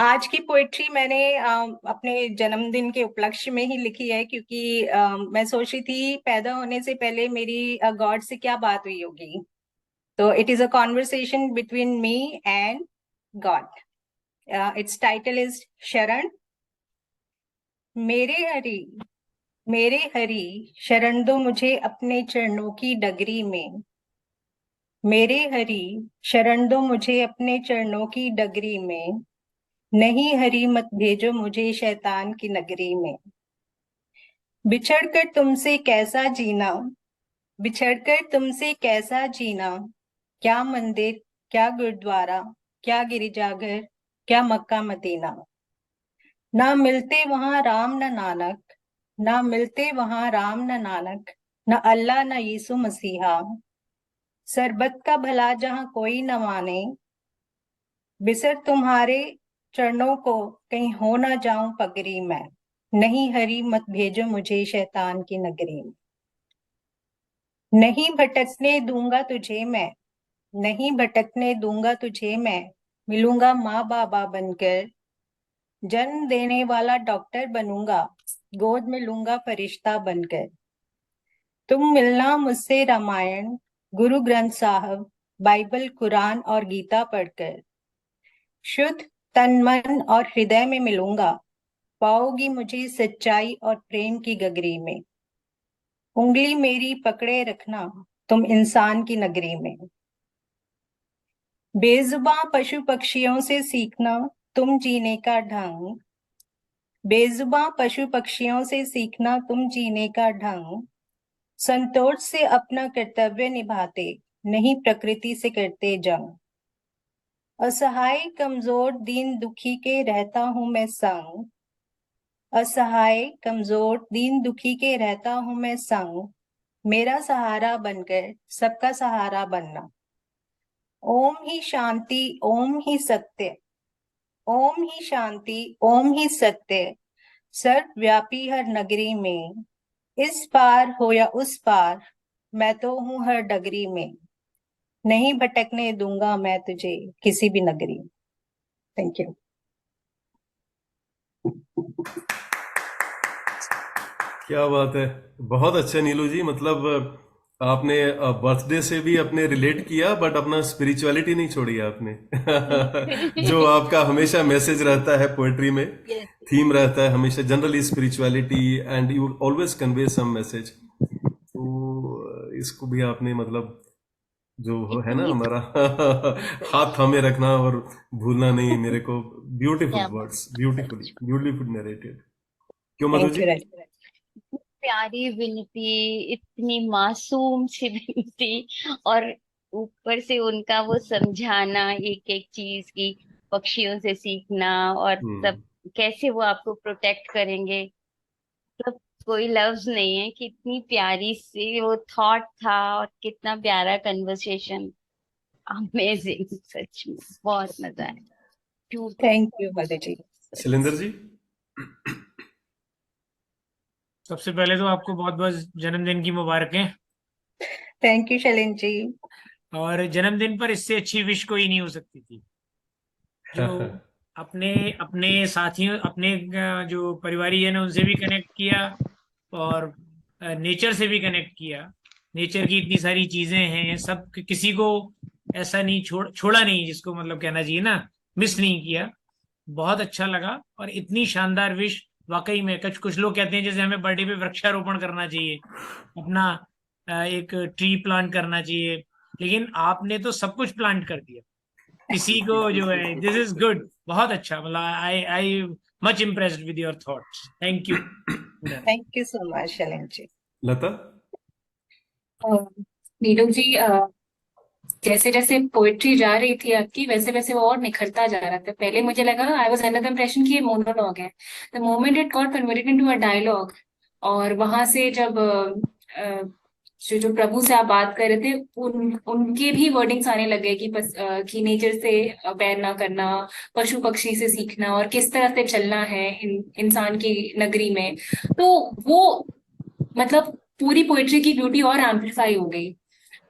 आज की पोएट्री मैंने अपने जन्मदिन के उपलक्ष्य में ही लिखी है, क्योंकि मैं सोच रही थी पैदा होने से पहले मेरी गॉड से क्या बात हुई होगी। तो it is a conversation between me and God. It's title is शरण। मेरे हरि मेरे हरि, शरण दो मुझे अपने चरणों की डगरी में। मेरे हरि, शरण दो मुझे अपने चरणों की डगरी में। नहीं हरि, मत भेजो मुझे शैतान की नगरी में। बिछड़कर तुमसे कैसा जीना, बिछड़कर तुमसे कैसा जीना। क्या मंदिर, क्या गुरुद्वारा, क्या गिरिजाघर, क्या मक्का मदीना। ना मिलते वहां राम न नानक, ना मिलते वहां राम न नानक, न अल्लाह न यीशु मसीहा। सरबत का भला जहां कोई न माने, बिसर तुम्हारे चरणों को कहीं हो ना जाऊं पगरी मैं। नहीं हरि, मत भेजो मुझे शैतान की नगरी में। नहीं भटकने दूंगा तुझे मैं, नहीं भटकने दूंगा तुझे मैं। मिलूंगा माँ बाबा बनकर, जन्म देने वाला डॉक्टर बनूंगा, गोद में लूंगा फरिश्ता बनकर। तुम मिलना मुझसे रामायण, गुरु ग्रंथ साहब, बाइबल कुरान और गीता पढ़कर। शुद्ध तन मन और हृदय में मिलूंगा, पाओगी मुझे सच्चाई और प्रेम की गगरी में। उंगली मेरी पकड़े रखना तुम इंसान की नगरी में। बेजुबां पशु पक्षियों से सीखना तुम जीने का ढंग, बेजुबां पशु पक्षियों से सीखना तुम जीने का ढंग। संतोष से अपना कर्तव्य निभाते, नहीं प्रकृति से करते जंग। असहाय कमजोर दीन दुखी के रहता हूं मैं संग, असहाय कमजोर दीन दुखी के रहता हूं मैं संग। मेरा सहारा बनकर सबका सहारा बनना। ओम ही शांति, ओम ही सत्य, ओम ही शांति, ओम ही सत्य। सर्वव्यापी हर नगरी में, इस पार हो या उस पार, मैं तो हूं हर डगरी में। नहीं भटकने दूंगा मैं तुझे किसी भी नगरी में। Thank you. क्या बात है। बहुत अच्छा नीलू जी। मतलब आपने बर्थडे से भी अपने रिलेट किया, बट अपना स्पिरिचुअलिटी नहीं छोड़ी आपने। जो आपका हमेशा मैसेज रहता है पोएट्री में, Yes. थीम रहता है हमेशा generally spirituality, and you always convey some message. तो इसको भी आपने मतलब जो है ना इतनी हमारा बिल्कुल हाथ थामे रखना और भूलना नहीं मेरे को। ब्यूटीफुल क्या बात वर्ड्स, है, ब्यूटीफुली सच ब्यूटीफुल नरेटेड। क्यों मधु थैंक जी? यू राज। में। प्यारी विनती, इतनी मासूम सी विनती, और ऊपर से उनका वो समझाना एक एक चीज की, पक्षियों से सीखना और सब, हम्म। कैसे वो आपको प्रोटेक्ट करेंगे। मतलब कोई लफ्ज नहीं है कि इतनी प्यारी सी वो थॉट था, और कितना प्यारा कन्वर्सेशन। अमेजिंग, सच में बहुत मजा आया। Beautiful. Thank you Madhu ji. Shailendra ji? सबसे पहले तो आपको बहुत बहुत जन्मदिन की मुबारकें। Thank you Shailendra ji. और जन्मदिन पर इससे अच्छी विश कोई नहीं हो सकती थी। जो अपने अपने साथियों, अपने जो परिवारीजन है उनसे भी कनेक्ट किया, और नेचर से भी कनेक्ट किया। नेचर की इतनी सारी चीजें हैं, सब किसी को ऐसा नहीं छोड़ा नहीं, जिसको मतलब कहना चाहिए ना, मिस नहीं किया। बहुत अच्छा लगा, और इतनी शानदार विश। वाकई में कुछ कुछ लोग कहते हैं जैसे हमें बर्थडे पे वृक्षारोपण करना चाहिए, अपना एक ट्री प्लांट करना चाहिए, लेकिन आपने तो सब कुछ प्लांट कर दिया किसी को जो है। दिस इज गुड, बहुत अच्छा। मतलब I I much impressed with your thoughts. Thank you. Thank you so much Shailendra ji. Lata? Uh, Neeru ji, जैसे जैसे पोएट्री जा रही थी आपकी, वैसे वैसे वो और निखरता जा रहा था। पहले मुझे लगा, I was under the impression कि ये मोनोलॉग है। The moment it got converted into a dialogue, और वहां से जब जो जो प्रभु से आप बात कर रहे थे, उनके भी वर्डिंग्स आने लगे कि बस कि नेचर से बैर ना करना, पशु पक्षी से सीखना, और किस तरह से चलना है इंसान की नगरी में। तो वो मतलब पूरी पोएट्री की ब्यूटी और एम्पलीफाई हो गई।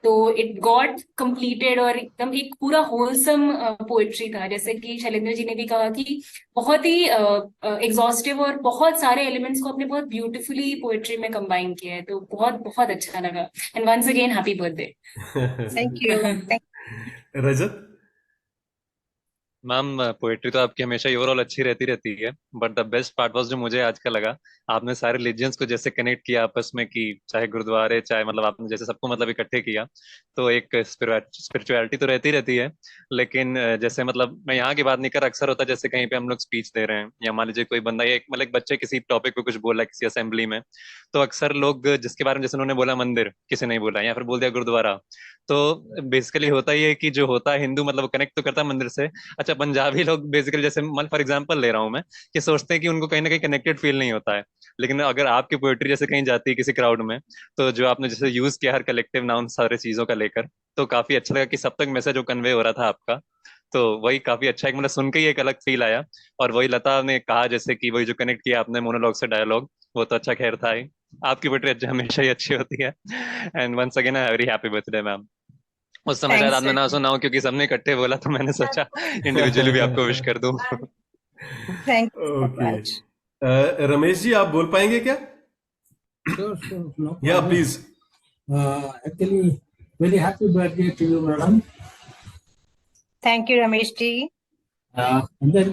तो इट गॉट कंप्लीटेड और एकदम एक पूरा होलसम पोएट्री था। जैसे कि शैलेंद्र जी ने भी कहा कि बहुत ही एग्जॉस्टिव और बहुत सारे एलिमेंट्स को आपने बहुत ब्यूटीफुली पोएट्री में कंबाइन किया है, तो बहुत बहुत अच्छा लगा। And once again happy birthday. Thank you. Rajat. Ma'am poetry तो आपकी हमेशा ही ओवरऑल अच्छी रहती है, but the best part was जो मुझे आज का लगा, आपने सारे रिलीजियंस को जैसे कनेक्ट किया आपस में, कि चाहे गुरुद्वारे चाहे मतलब आपने जैसे सबको मतलब इकट्ठे किया। तो एक स्पिरिचुअलिटी तो रहती है, लेकिन जैसे मतलब मैं यहाँ की बात नहीं कर, अक्सर होता है जैसे कहीं पे हम लोग स्पीच दे रहे हैं या मान लीजिए कोई बंदा या एक मतलब एक बच्चे किसी टॉपिक पे कुछ बोला किसी असेंबली में, तो अक्सर लोग जिसके बारे में जैसे उन्होंने बोला मंदिर, किसी ने बोला या फिर बोल दिया गुरुद्वारा, तो बेसिकली होता ही है कि जो होता है हिंदू मतलब कनेक्ट तो करता है मंदिर से। अच्छा, पंजाबी लोग बेसिकली जैसे मतलब फॉर एग्जांपल ले रहा हूँ मैं, कि सोचते हैं कि उनको कहीं ना कहीं कनेक्टेड फील नहीं होता है। लेकिन अगर आपकी पोएट्री जैसे कहीं जाती है किसी क्राउड में, तो जो आपने जैसे यूज किया हर कलेक्टिव नाउन सारे चीजों का लेकर, तो काफी अच्छा लगा कि सब तक मैसेज जो कन्वे हो रहा था आपका। तो वही काफी अच्छा, एक मतलब सुन के ही एक अलग फील आया। और वही लता ने कहा जैसे कि वही जो कनेक्ट किया आपने मोनोलॉग से डायलॉग, वो तो अच्छा खैर था ही। आपकी पोएट्री हमेशा ही अच्छी होती है। And once again I very happy birthday ma'am. उस समय शायद थैंक्स आपने ना सुना हो क्योंकि सबने इकट्ठे बोला, तो मैंने सोचा इंडिविजुअली भी आपको विश कर दूं। Thank you so okay. Much. Ramesh ji, आप बोल पाएंगे क्या? Sure, no या problem. Please. Actually, very happy birthday to you, madam. Thank you Ramesh ji. And then,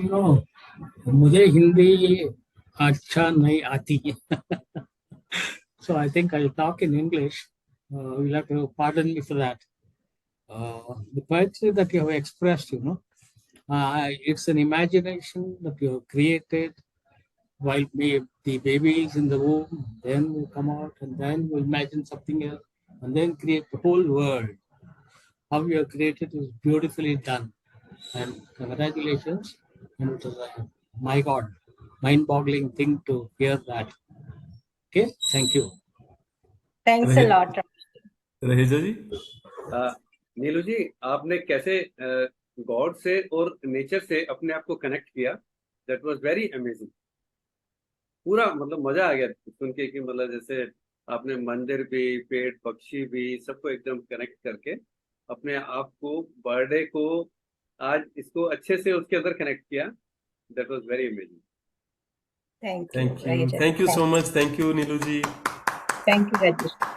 मुझे हिंदी अच्छा नहीं आती है. So I think I'll talk in English. You'll have to pardon me for that. The poetry that you have expressed, it's an imagination that you have created while the baby is in the womb, then will come out, and then you imagine something else, and then create the whole world. How you have created is beautifully done, and congratulations. And it was my God, mind-boggling thing to hear that. Okay, thank you. Thanks a lot. Raheja ji. Neelu ji, आपने कैसे God से और nature से अपने आप को connect किया, that was very amazing. पूरा मतलब मजा आ गया सुन के कि मतलब जैसे आपने मंदिर भी, पेड़ पक्षी भी, सबको एकदम कनेक्ट करके अपने आप को, बर्थडे को, आज इसको अच्छे से उसके अंदर कनेक्ट किया। That was very amazing. Thank you thank you so much. Thank you Neelu ji. Thank you Rajat.